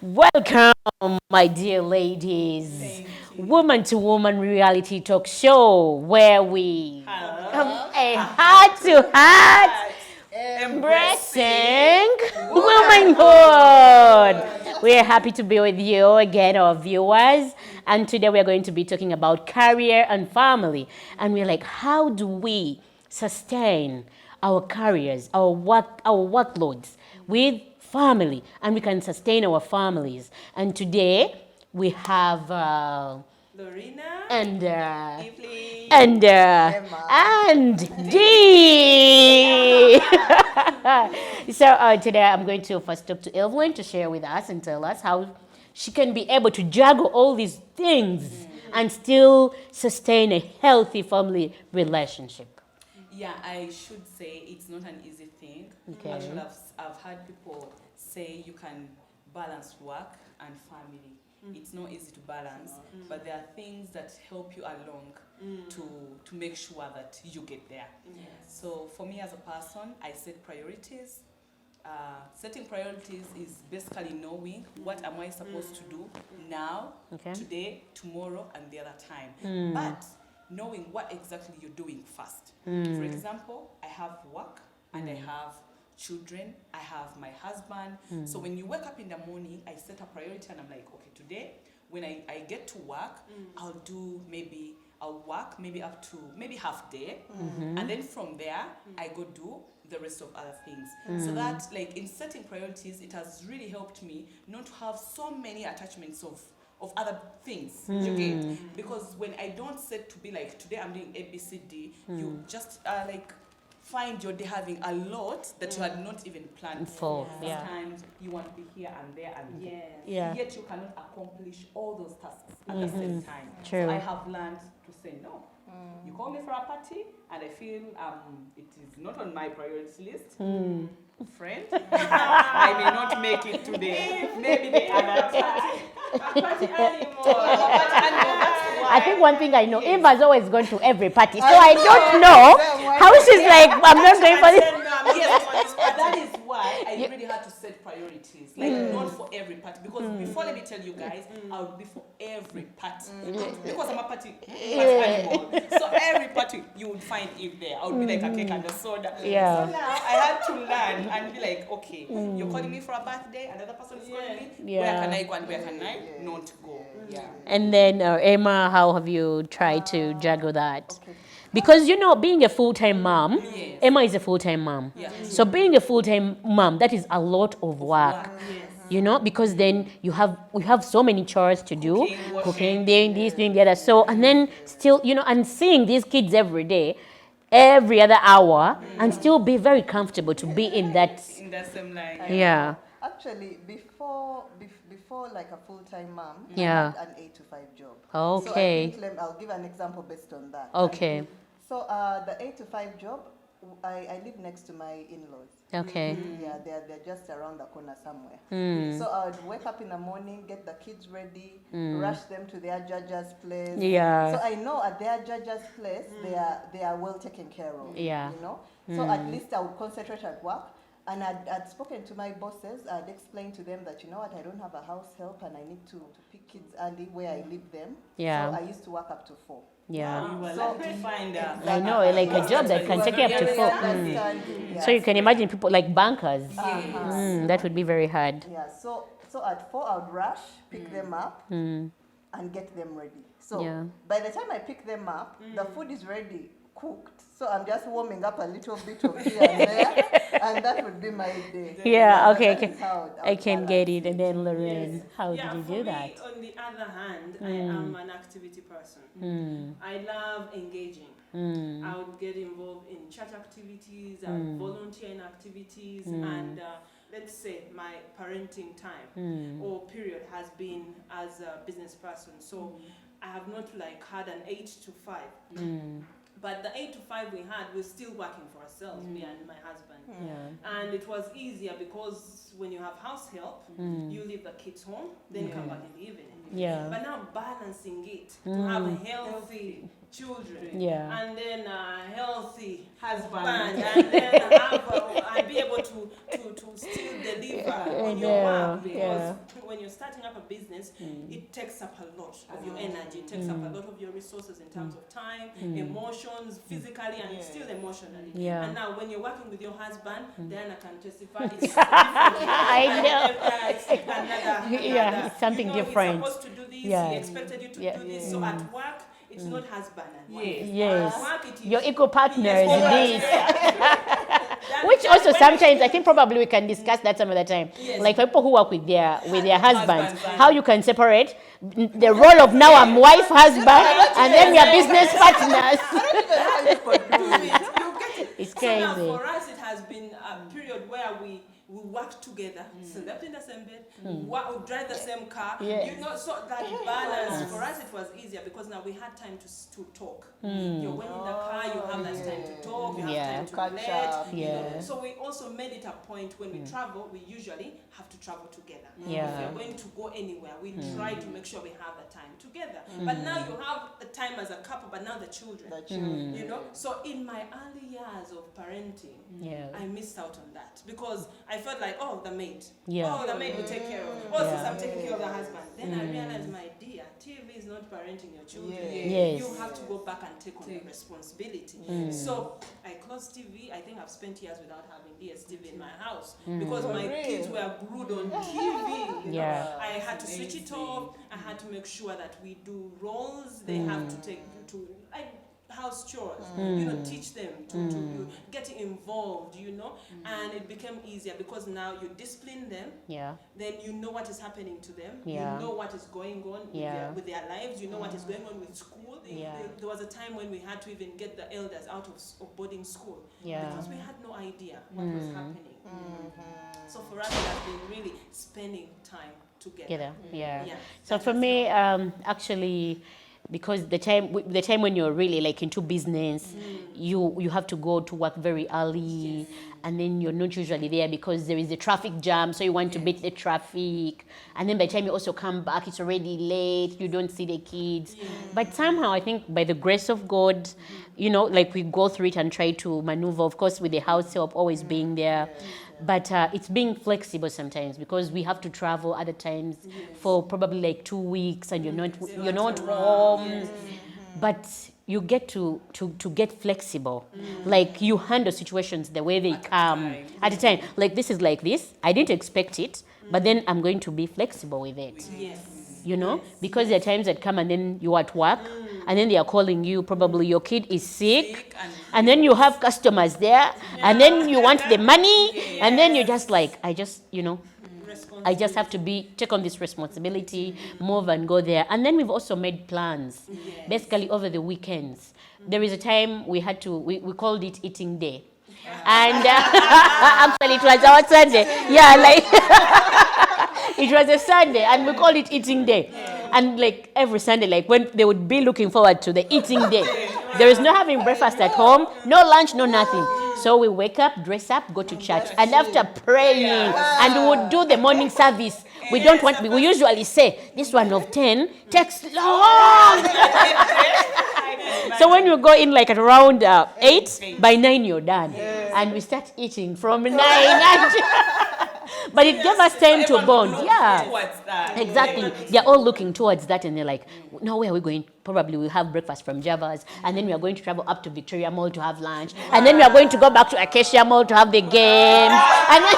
Welcome, my dear ladies. Woman to Woman reality talk show where we have a heart to heart embracing womanhood. We are happy to be with you again, our viewers. And today we are going to be talking about career and family. And we're like, how do we sustain our careers, our workloads with family, and we can sustain our families. And today we have Lorena and Evelyn, and and Dee. So today I'm going to first talk to Evelyn to share with us and tell us how she can be able to juggle all these things and still sustain a healthy family relationship. Yeah, I should say it's not an easy thing. Okay. Actually, I've heard people say you can balance work and family. It's not easy to balance, but there are things that help you along to make sure that you get there. So for me as a person, I set priorities. Setting priorities is basically knowing what am I supposed to do now, Okay. today, tomorrow, and the other time. But knowing what exactly you're doing first. For example, I have work and I have children, I have my husband. So when you wake up in the morning, I set a priority and I'm like, okay, today, when I get to work, I'll work maybe up to maybe half day. And then from there, I go do the rest of other things. So that like in setting priorities, it has really helped me not to have so many attachments of other things, you get? Because when I don't set to be like, today I'm doing A, B, C, D, you just like find your day having a lot that you had not even planned for. Sometimes you want to be here and there and there. Yet you cannot accomplish all those tasks at the same time. True. So I have learned to say no. You call me for a party and I feel it is not on my priority list. Friend, I may not make it today. Maybe the other time. Party anymore. I think one thing I know, Eva's always gone to every party, so I don't know how she's like, I'm not going for this. Yes, that is why I really had to set priorities. Like, not for every party. Because before, let me tell you guys, I would be for every party. Because I'm a party animal. So every party, you would find Eve there. I would be like a cake and a soda. Yeah. So now, I had to learn and be like, okay, you're calling me for a birthday, another person is calling me, where can I go and where can I not go? Yeah. And then, Emma, how have you tried to juggle that? Because, you know, being a full-time mom, Emma is a full-time mom. So being a full-time mom, that is a lot of work. You know, because then we have so many chores to do, cooking, doing this, doing the other. So, and then still, you know, and seeing these kids every day, every other hour, and still be very comfortable to be in that same line. Yeah. Actually, before like a full-time mom, Yeah. I had an 8 to 5 job. Okay. So I think I'll give an example based on that. Okay. So the 8 to 5 job, I live next to my in-laws. Okay. Yeah, they're just around the corner somewhere. So I would wake up in the morning, get the kids ready, rush them to their judge's place. Yeah. So I know at their judge's place, they are well taken care of. Yeah. You know. So at least I would concentrate at work. And I'd spoken to my bosses. I'd explained to them that, you know what, I don't have a house help and I need to pick kids early where I leave them. Yeah. So I used to work up to 4. Yeah. You were lucky to find I know, like a job that can take you up to 4. So you can imagine people like bankers. That would be very hard. Yeah, so at 4 I would rush, pick them up, and get them ready. So by the time I pick them up, the food is ready, cooked. So I'm just warming up a little bit of here and there, and that would be my day. Yeah, okay, That is how I can get it. And then Lorraine, how did you do that? For me, on the other hand, I am an activity person. I love engaging. I would get involved in church activities, I would volunteer in activities, and let's say my parenting time or period has been as a business person. So I have not like had an 8 to 5. But the 8 to 5 we had, we're still working for ourselves, me and my husband. Yeah. And it was easier because when you have house help, you leave the kids home, then come back in the evening. Yeah. But now balancing it to have healthy children and then a healthy husband and then and be able to still deliver on your work, because when you're starting up a business, it takes up a lot of your energy, it takes up a lot of your resources in terms of time, emotions, physically and still emotionally. Yeah. And now when you're working with your husband, Diana can testify, it's different. I know. It's another, Yeah, it's something you know, different. He's supposed to do this, Yeah. he expected you to do this. So at work, it's not husband and wife. Yes. At work, it is Your equal partners, Yes. this. Which also sometimes, I think probably we can discuss that some other time. Yes. Like for people who work with their husbands, how you can separate the role of now I'm wife, husband, and then we are business partners. It's So crazy. now for us, it has been a period where we work together, slept in the same bed, we drive the same car. Yes. You know, so that balance for us, it was easier because now we had time to talk. You're when in the car, you have that time to talk, you have time to Catch relate. up. You know. Yeah. So we also made it a point when we travel, we usually have to travel together. Yeah. If you're going to go anywhere, we try to make sure we have the time together. But now you have the time as a couple, but now the children. The children. You know, so in my early years of parenting, Yeah. I missed out on that because I felt like, oh, the maid. Yeah. Oh, the maid will take care of it. Oh, since I'm taking care of the husband. Then I realized, my dear, TV is not parenting your children. Yes. You have to go back and take on the responsibility. So I closed TV. I think I've spent years without having DSTV in my house because my kids were glued on TV. You know? Yeah. I had to switch it off. I had to make sure that we do roles. They have to take to house chores, you know, teach them to get involved, you know, and it became easier because now you discipline them, Yeah. then you know what is happening to them, Yeah. you know what is going on with their lives, you know what is going on with school. Yeah. There was a time when we had to even get the elders out of boarding school Yeah. because we had no idea what was happening. So for us, it has been really spending time together. Yeah. Yeah. So for me, actually, because the time when you're really like into business, you have to go to work very early, and then you're not usually there because there is a traffic jam, so you want to beat the traffic, and then by the time you also come back, it's already late, you don't see the kids. But somehow I think by the grace of God, you know, like we go through it and try to maneuver, of course with the house help always being there. But it's being flexible sometimes because we have to travel other times for probably like 2 weeks, and you're not home. But you get to get flexible. Like you handle situations the way they come at a time. Like this is like this. I didn't expect it, but then I'm going to be flexible with it. Yes. You know, because there are times that come and then you're at work, and then they are calling you, probably your kid is sick, and then you have customers there, and then you want the money, and then you're just like, I just have to take on this responsibility, move and go there. And then we've also made plans, basically over the weekends. There is a time we had to, we called it eating day. And actually it was our Sunday. Yeah, like it was a Sunday and we called it eating day. And like every Sunday, like when they would be looking forward to the eating day, there is no having breakfast at home, no lunch, no nothing. So we wake up, dress up, go to church. And after praying, and we would do the morning service. We usually say, this one of 10 takes long. So when you go in like at around 8, by 9 you're done. And we start eating from 9 until... But it gave us time to bond. Yeah. Towards that. Exactly. They're all looking towards that and they're like, no, where are we going? Probably we'll have breakfast from Java's, and then we are going to travel up to Victoria Mall to have lunch. And then we are going to go back to Acacia Mall to have the games. And then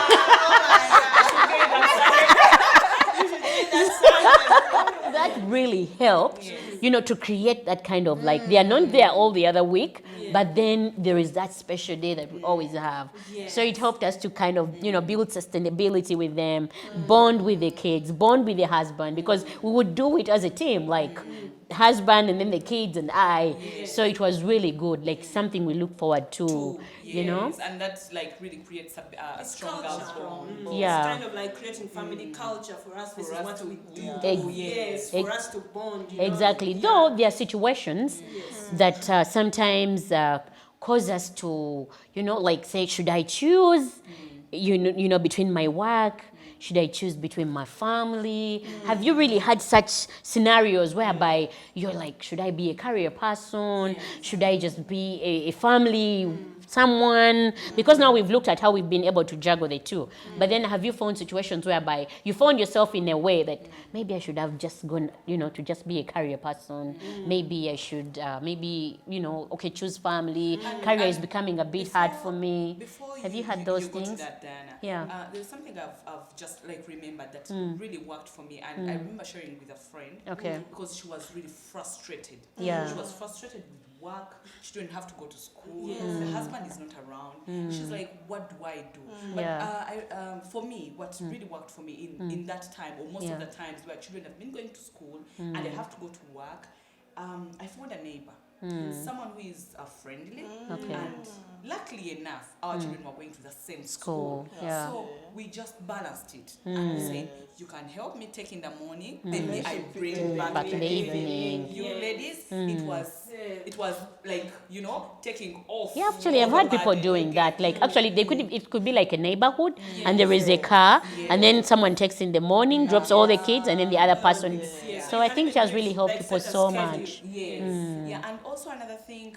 that really helped, you know, to create that kind of like, they are not there all the other week, but then there is that special day that we always have. So it helped us to kind of, you know, build sustainability with them, bond with the kids, bond with the husband, because we would do it as a team. Like husband and then the kids and I. So it was really good, like something we look forward to, you know. And that's like really creates a strong girls bond. Yeah. It's kind of like creating family culture for us. This is us what to we do. Ex- Yes, for us to bond. You know? Exactly. Though there are situations that sometimes cause us to, you know, like say, should I choose, you know, between my work? Should I choose between my family? Have you really had such scenarios whereby you're like, should I be a career person? Should I just be a family someone? Because now we've looked at how we've been able to juggle the two. But then have you found situations whereby you found yourself in a way that maybe I should have just gone, you know, to just be a career person? Maybe I should, maybe, you know, okay, choose family. Career is becoming a bit hard for me. Have you had those you things? Go to that, Diana, Yeah. there's something I've just like remembered that really worked for me, and I remember sharing with a friend. Okay. Because she was really frustrated. Yeah. She was frustrated with work. She didn't have to go to school. The husband is not around. She's like, what do I do? But for me, what really worked for me in that time, or most of the times where children have been going to school and they have to go to work, I found a neighbor. Someone who is friendly, and luckily enough, our children were going to the same school. Yeah. So we just balanced it. And we said, you can help me take in the morning, then me I bring back in the evening. You ladies, it was like, you know, taking off. Yeah, actually, I've all had the people burden. doing that. Like, actually, it could be like a neighborhood, and there is a car, and then someone takes in the morning, drops all the kids, and then the other person. So I think it has really helped people so much. Yes. Yeah, and also another thing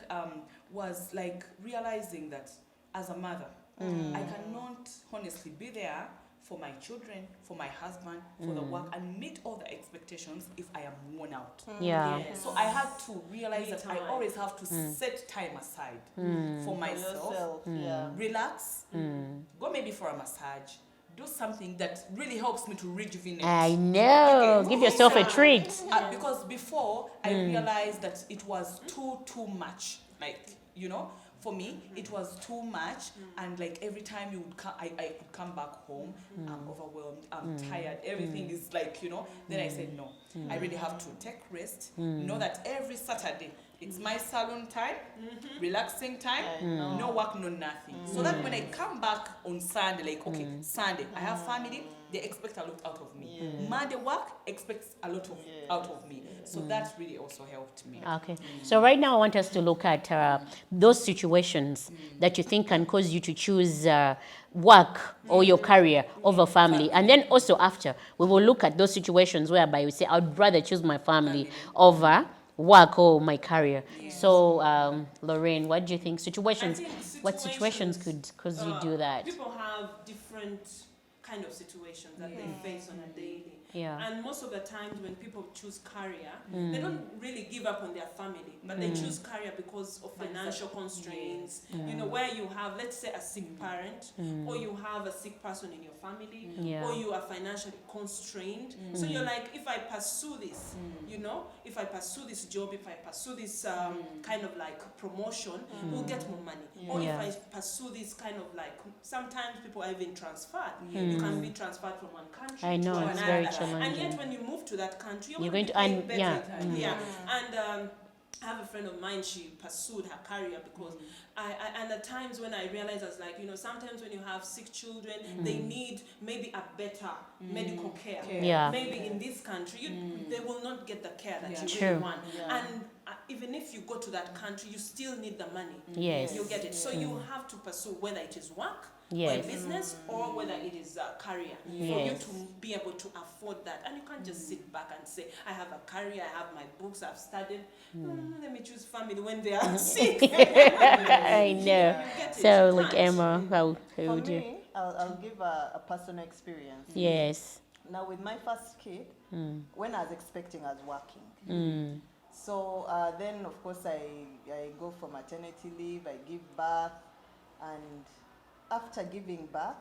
was like realizing that as a mother, I cannot honestly be there for my children, for my husband, for the work, and meet all the expectations if I am worn out. Yeah. So I had to realize that I always have to set time aside for myself, relax, go maybe for a massage, do something that really helps me to rejuvenate. I know. Give yourself a treat. Because before I realized that it was too much. Like, you know, for me, it was too much, and like every time you would I could come back home, I'm overwhelmed, I'm tired, everything is like, you know. Then I said, no, I really have to take rest. Know that every Saturday, it's my salon time, relaxing time, no work, no nothing. So that when I come back on Sunday, like, okay, Sunday, I have family, they expect a lot out of me. Monday work expects a lot out of me. So that really also helped me. Okay. So right now I want us to look at those situations that you think can cause you to choose work or your career over family. And then also after, we will look at those situations whereby you say, I'd rather choose my family over work or my career. So, Lorraine, what do you think? What situations could cause you do that? People have different kind of situations that they face on a daily. Yeah. And most of the times when people choose career, they don't really give up on their family, but they choose career because of financial constraints. You know, where you have, let's say, a sick parent, or you have a sick person in your family, or you are financially constrained. So you're like, if I pursue this, you know, if I pursue this job, if I pursue this kind of like promotion, we'll get more money. Or if I pursue this kind of like, sometimes people are even transferred. You can be transferred from one country I know, to it's another. very challenging. And yet when you move to that country, You're going to earn, better. yeah. And I have a friend of mine, she pursued her career because and at times when I realized, I was like, you know, sometimes when you have sick children, they need maybe a better medical care. Yeah. Maybe in this country, they will not get the care that you True. really want. And even if you go to that country, you still need the money. Yes. You get it. So you have to pursue whether it is work, Yes. or business, or whether it is a career, for you Yes. to be able to afford that. And you can't just sit back and say, I have a career, I have my books, I've studied. Let me choose family when they are sick. I know. You get it, So, you like can't. Emma, how For would you? me, I'll give a personal experience. Yes. Now, with my first kid, when I was expecting, I was working. Mm. So then, of course, I go for maternity leave, I give birth, and after giving birth,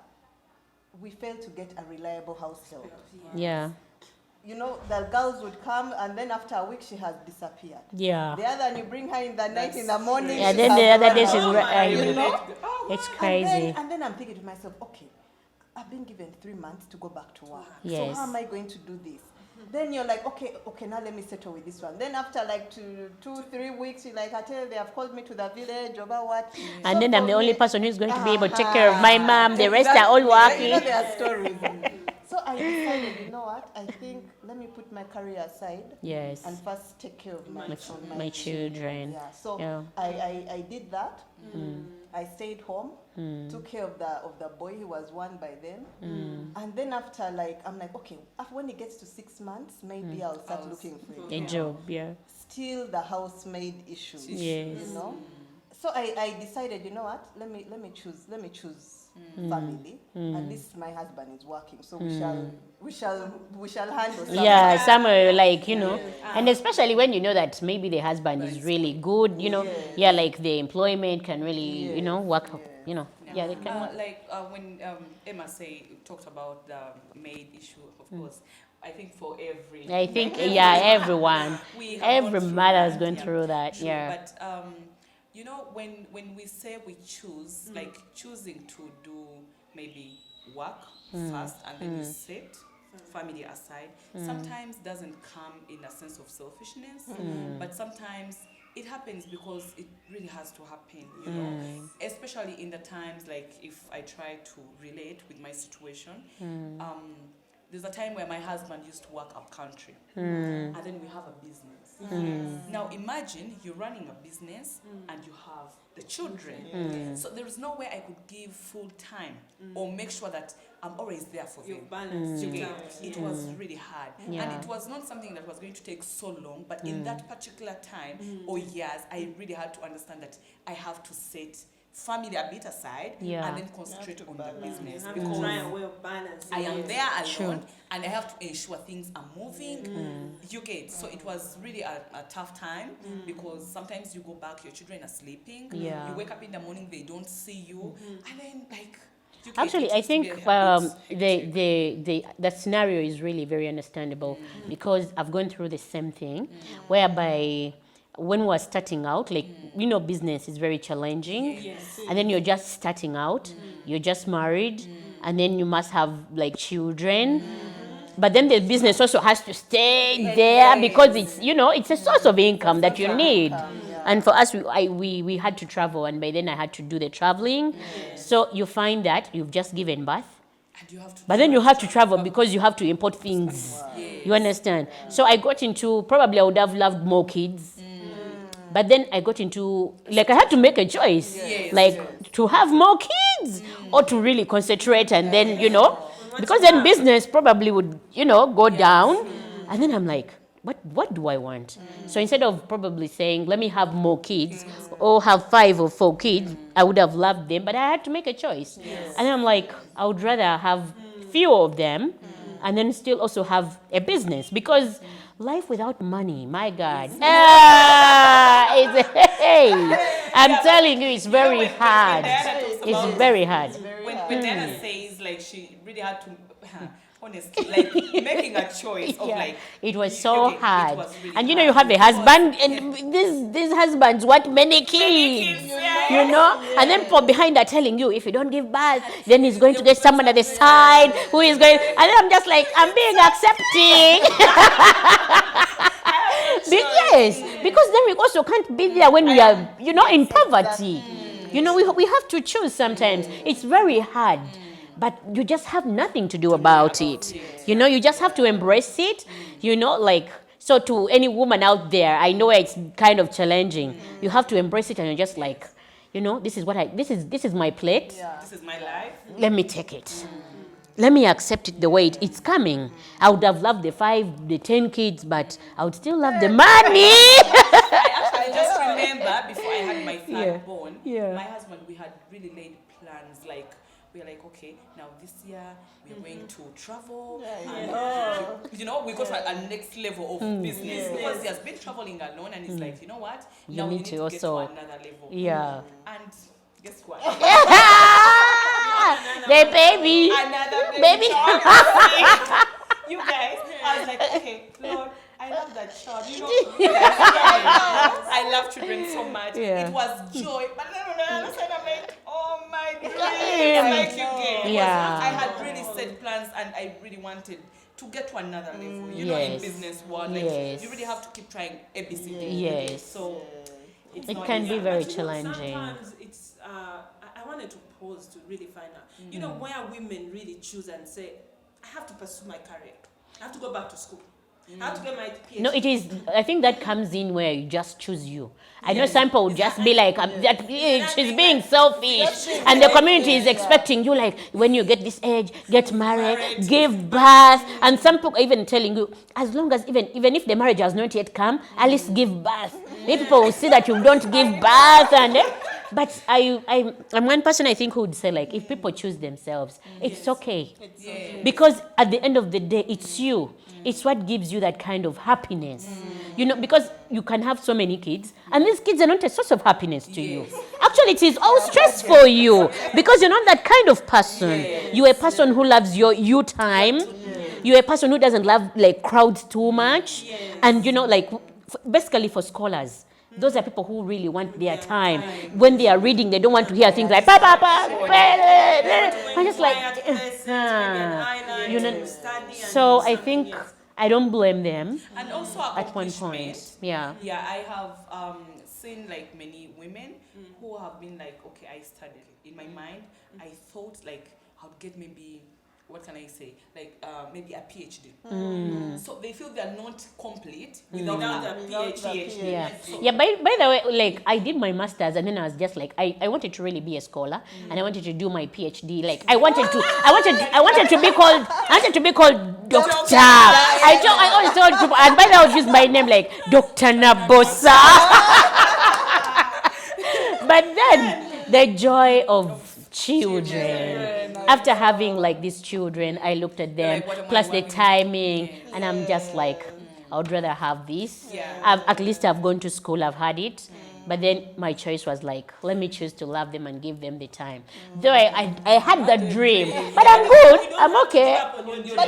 we failed to get a reliable house help. Yeah. You know, the girls would come, and then after a week, she has disappeared. Yeah. The other, and you bring her in the night, in the morning. Yeah, she then has the other run day out. she's You know? It's crazy. And then I'm thinking to myself, okay, I've been given 3 months to go back to work. Yes. So how am I going to do this? Then you're like, okay, now let me settle with this one. Then after like 2-3 weeks, you're like, I tell you, they have called me to the village, over what. And then I'm the only person who's going to be able to take care of my mom. The rest are all working. You know their stories. So I decided, you know what? I think let me put my career aside. Yes. And first take care of My children. Yeah. So Yeah. I did that. I stayed home, took care of the boy. He was 1 by then. And then after I'm like, okay, when he gets to 6 months, maybe I'll start looking for A job, yeah. Still the housemaid issue. Yes. You know? So I decided, you know what? Let me choose family. At least my husband is working, so we shall handle something. Yeah, somewhere like, you know, and especially when you know that maybe the husband is really good, you know, yeah, like the employment can really, you know, work, you know, yeah, they can work. When Emma talked about the maid issue, of course, I think for every... I think, yeah, everyone, every mother is going through that, True, yeah. But, you know, when we say we choose, like choosing to do maybe work first and then you set family aside, sometimes doesn't come in a sense of selfishness, but sometimes it happens because it really has to happen, you know, especially in the times, like if I try to relate with my situation, there's a time where my husband used to work up country, and then we have a business. Now imagine you're running a business and you have the children. So there is no way I could give full time or make sure that I'm always there for them. It was really hard. And it was not something that was going to take so long, but in that particular time or years, I really had to understand that I have to set family a bit aside and then concentrate on the business, because I am there alone and I have to ensure things are moving. You get, so it was really a tough time because sometimes you go back, your children are sleeping, you wake up in the morning, they don't see you, and then like actually, I think the scenario is really very understandable because I've gone through the same thing, whereby when we were starting out, like, you know, business is very challenging, and then you're just starting out, you're just married, and then you must have like children, but then the business also has to stay there because it's, you know, it's a source of income that you need. And for us, we had to travel, and by then I had to do the traveling. So you find that you've just given birth, but then you have to travel because you have to import things. You understand? So I got into, probably I would have loved more kids, but then I got into, like, I had to make a choice, like to have more kids or to really concentrate, and then, you know, because then business probably would, you know, go down. And then I'm like, what do I want? So instead of probably saying, let me have more kids or have 5 or 4 kids, I would have loved them, but I had to make a choice. And then I'm like, I would rather have fewer of them and then still also have a business, because life without money, my God, I'm telling you, it's very hard. It's very hard. When Dana says, like, she really had to, honestly, like, making a choice of, like... It was so hard. It was really and, you know, you have a husband, and these husbands want many kids, you know? And then for behind are telling you, if you don't give birth, then he's going to get someone at the side who is going... And then I'm just like, I'm being accepting. Because then we also can't be there when we are, you know, in poverty. You know, we have to choose sometimes. It's very hard. But you just have nothing to do about it. You know, you just have to embrace it. You know, like, so to any woman out there, I know it's kind of challenging. You have to embrace it, and you're just like, you know, this is my plate. This is my life. Let me take it. Let me accept it the way it's coming. I would have loved the 5, the 10 kids, but I would still love the money. I just remember before I had my third born, my husband, we had really laid plans, like, we were like, okay, now this year we're going to travel. You know, we go to a next level of business because he has been traveling alone, and he's like, you know what? Now we need to get to another level. And guess what? The baby. Another baby. You guys, I was like, okay, Lord, I love that child. You know, I love children so much. It was joy, but then on the other side, I'm like, oh my dreams, like you get. I had really set plans, and I really wanted to get to another level. You know, in Yes. business world, like Yes. you really have to keep trying ABCD. Yes. So it's It not can easy. be very But, you know, challenging. sometimes it's, I wanted to pause to really find out, you know, where women really choose and say, I have to pursue my career. I have to go back to school. I have to get my PhD. No, it is. I think that comes in where you just choose you. I know Yes. some people would just be like, she's being selfish, and the community is expecting you, like, when you get this age, get married, give birth, and some people are even telling you, as long as even if the marriage has not yet come, at least give birth. Maybe people will see that you don't give birth, and but I'm one person I think who would say, like, if people choose themselves, it's okay. Yeah. Because at the end of the day, it's you. It's what gives you that kind of happiness. You know, because you can have so many kids, and these kids are not a source of happiness to you. Actually, it is all stress for you, because you're not that kind of person. You're a person who loves your you time. You're a person who doesn't love, like, crowds too much. And, you know, like, basically for scholars, those are people who really want their time. When they are reading, they don't want to hear things like, pa, pa, pa, I'm just like, you know. So I think I don't blame them And also at one accomplishment. point. Yeah. Yeah, I have seen like many women who have been like, okay, I studied. In my mind, I thought like I would get maybe, what can I say, like maybe a PhD. So they feel they're not complete without a PhD. Yeah. Yeah, by the way, like, I did my master's, and then I was just like, I wanted to really be a scholar, and I wanted to do my PhD. Like, I wanted to be called doctor. I always told people, and by the way, I would use my name like Dr. Nabosa. But then the joy of children. After having like these children, I looked at them, Like, what am I plus the working? timing, and I'm just like, I would rather have this. Yeah. At least I've gone to school, I've had it. But then my choice was like, let me choose to love them and give them the time. Though I had that dream, but I'm good, I'm okay.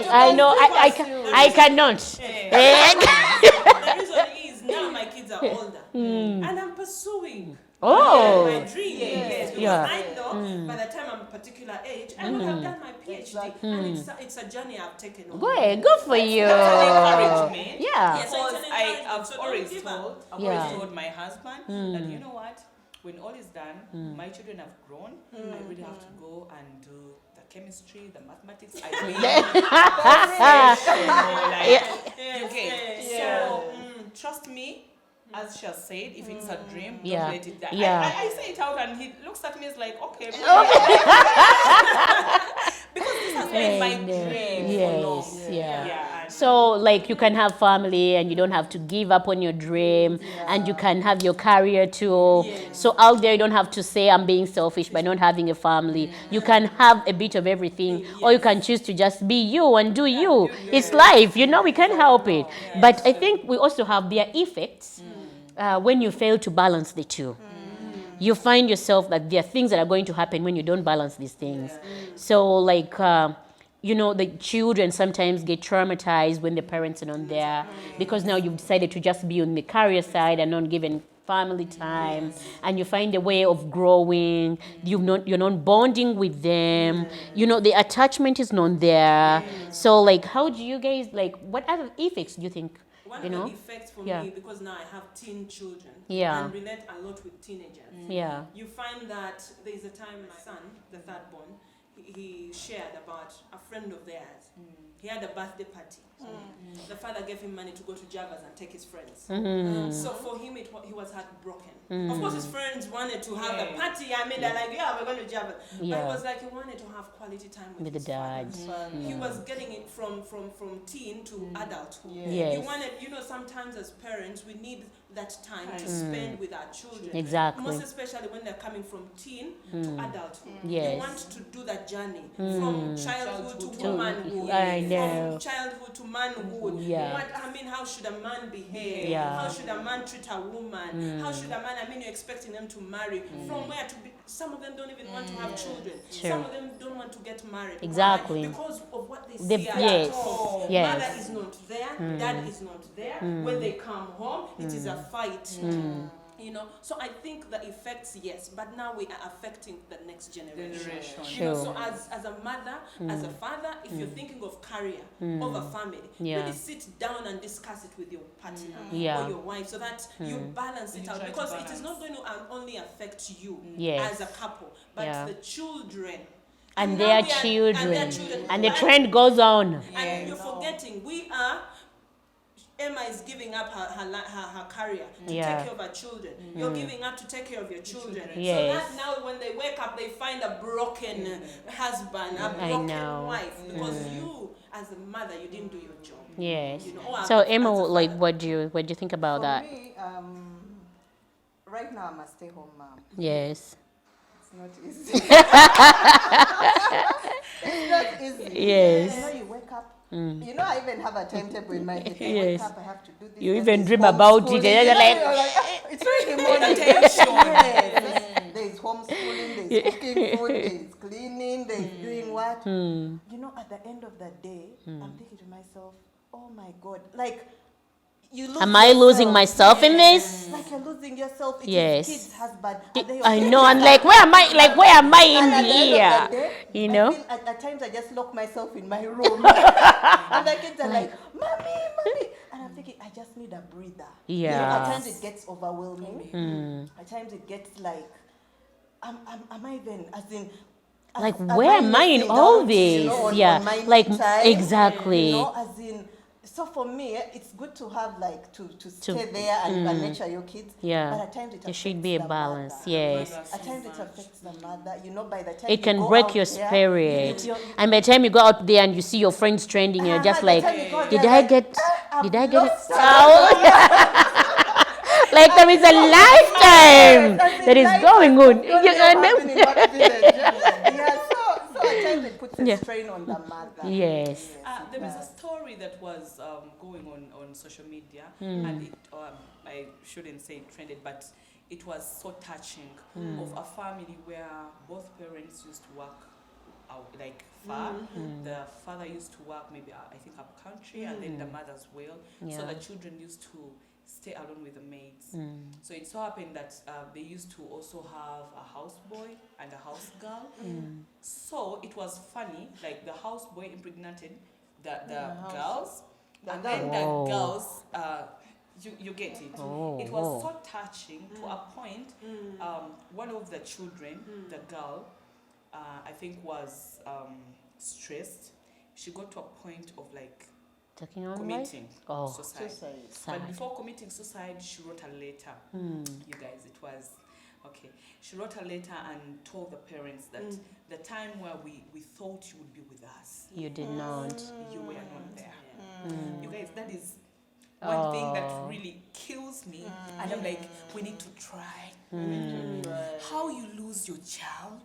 I know, I cannot. The reason is now my kids are older, and I'm pursuing Oh. my dream. Yes, because Yeah. I know by the time I'm a particular age, I will have done my PhD, and it's a journey I've taken on. Good for you. Encouragement. Yeah. Yes, so it's Because an I've encouragement, so don't always give up. Yeah. told my husband that, you know what, when all is done, my children have grown, I really have to go and do the chemistry, the mathematics. I really okay. So trust me, as she has said, if it's a dream, Yeah. don't let it die. Yeah. I say it out, and he looks at me as like, okay. Because this has been my dream for long. Yes, yeah. And So, like, you can have family and you don't have to give up on your dream, and you can have your career too. So out there, you don't have to say I'm being selfish by not having a family. You can have a bit of everything, or you can choose to just be you and do you. It's life, you know, we can't help it. But I think we also have their effects when you fail to balance the two. You find yourself that there are things that are going to happen when you don't balance these things. So, like, you know, the children sometimes get traumatized when the parents are not there, because now you've decided to just be on the career side and not given family time, and you find a way of growing. You're not bonding with them. You know, the attachment is not there. So, like, how do you guys, like, what other effects do you think? One You of know? the effects for Yeah. me, because now I have teen children Yeah. and relate a lot with teenagers. Yeah. You find that there is a time my son, the third born, he shared about a friend of theirs. He had a birthday party. The father gave him money to go to Javas and take his friends. So for him, he was heartbroken. Of course, his friends wanted to have a party. I mean, they're like, yeah, we're going to Javas. But Yeah. it was like he wanted to have quality time with, With the his dad. father. He was getting it from teen to adulthood. Yes. He wanted, you know, sometimes as parents, we need that time to spend with our children. Exactly. Most especially when they're coming from teen to adulthood. Yes. You want to do that journey from childhood to womanhood. I know. From childhood to manhood. Yeah. How should a man behave? Yeah. How should a man treat a woman? How should a man, you're expecting them to marry. From where to be, some of them don't even want to have children. True. Some of them don't want to get married. Exactly. Why? Because of what they The- see at yes. home. Yes. Mother is not there, dad is not there. When they come home, it is a fight. You know, so I think the effects, yes, but now we are affecting the next generation. Generation. You know, Sure. so as a mother, as a father, if you're thinking of career over family, Yeah. really sit down and discuss it with your partner Yeah. or your wife, so that you balance it You out, try to because it is balance. not going to only affect you Yes. as a couple, but Yeah. the children. And now their we are- children. And the trend goes on. And you're forgetting, Emma is giving up her career to Yeah. take care of her children. You're giving up to take care of your children. Yes. So that now when they wake up, they find a broken husband, a I broken know. wife, because you, as a mother, you didn't do your job. Yes. You know, or So as Emma, a like, father. what do you think about For that? me, right now I'm a stay-home mom. Yes. It's not easy. It's not easy. Yes. You know, you wake up. You know, I even have a timetable in my head. I Yes. wake up, I have to do this. You then even there's dream about it, homeschooling. and you're like, it's really morning. Attention. Yes. There's homeschooling, there's cooking food, there's cleaning, there's doing what. You know, at the end of the day, I'm thinking to myself, oh my God, like, you lose am I losing yourself. myself in this? Like you're losing yourself. It Yes. is kids, husband. I know. I'm like, where am I? Like, where am I And in at the end here? of the day, You I know? feel at times I just lock myself in my room. And the kids are like, mommy. And I'm thinking, I just need a breather. You know, Yeah. at times it gets overwhelming. At times it gets like, am I even, as in, Like, am where am I in missing all out, this? you know, on Yeah, my like, me time? exactly. You know, as in, so for me, it's good to have like to stay there and nurture your kids. Yeah. But at times it There should affects be a the balance. mother. Yes. At times it affects the mother. You know, by the time It you can go break out your there, spirit. you- And by the time you go out there and you see your friends trending, you're just by the like, time you go out did there, I like, get I've it lost out? Like there is a lifetime that is going on. So at times it puts a strain on the mother. Yes. There is a story that was going on social media, and it, I shouldn't say it trended, but it was so touching of a family where both parents used to work out like far. The father used to work maybe I think up country, and then the mother as well. So Yeah. the children used to stay alone with the maids. So it so happened that they used to also have a houseboy and a house girl. So it was funny, like the houseboy impregnated the girls, and then the Whoa. girls, you get it. Oh, It was whoa. so touching to a point. One of the children, the girl, I think was stressed. She got to a point of like Taking on life? committing Oh. suicide. Sad. But before committing suicide, she wrote a letter. You guys, it was okay. She wrote a letter and told the parents that the time where we thought you would be with us, You did not. you were not there. You guys, that is one thing that really kills me. And I'm like, we need to try. How you lose your child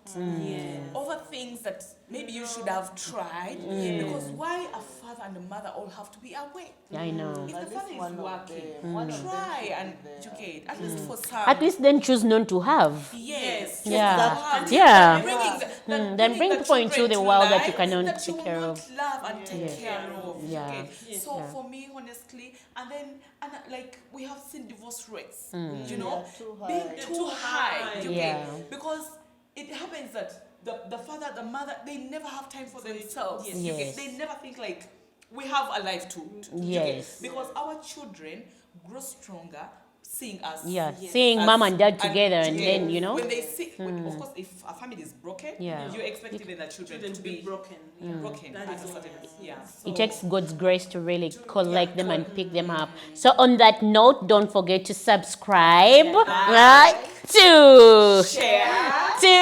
over things that maybe you should have tried. Because why a father and a mother all have to be away? I know. If the At least father is one of working, them- one of them try should be and there. educate, at least for some. At least then choose not to have. Yes. Yeah. Yes. Yeah. Then Then bring people into the world that you cannot that you take care will of. not love and take care of. Yeah. Okay. So Yeah. for me, honestly, and like we have seen divorce rates. You They know, are too being high. too high. You Yeah. get? Because it happens that the father, the mother, they never have time for themselves. Yes. You get? Yes. They never think like we have a life to you Yes. get? Because our children grow stronger seeing us. Yeah. Yes. Seeing as- mom and dad together and together. then, you know. When they see, of course, if a family is broken, Yeah. you expect even the children to be broken. broken That at is a what certain it is. yeah. It takes God's grace to really collect them and pick them up. So on that note, don't forget to subscribe, right? To Share. to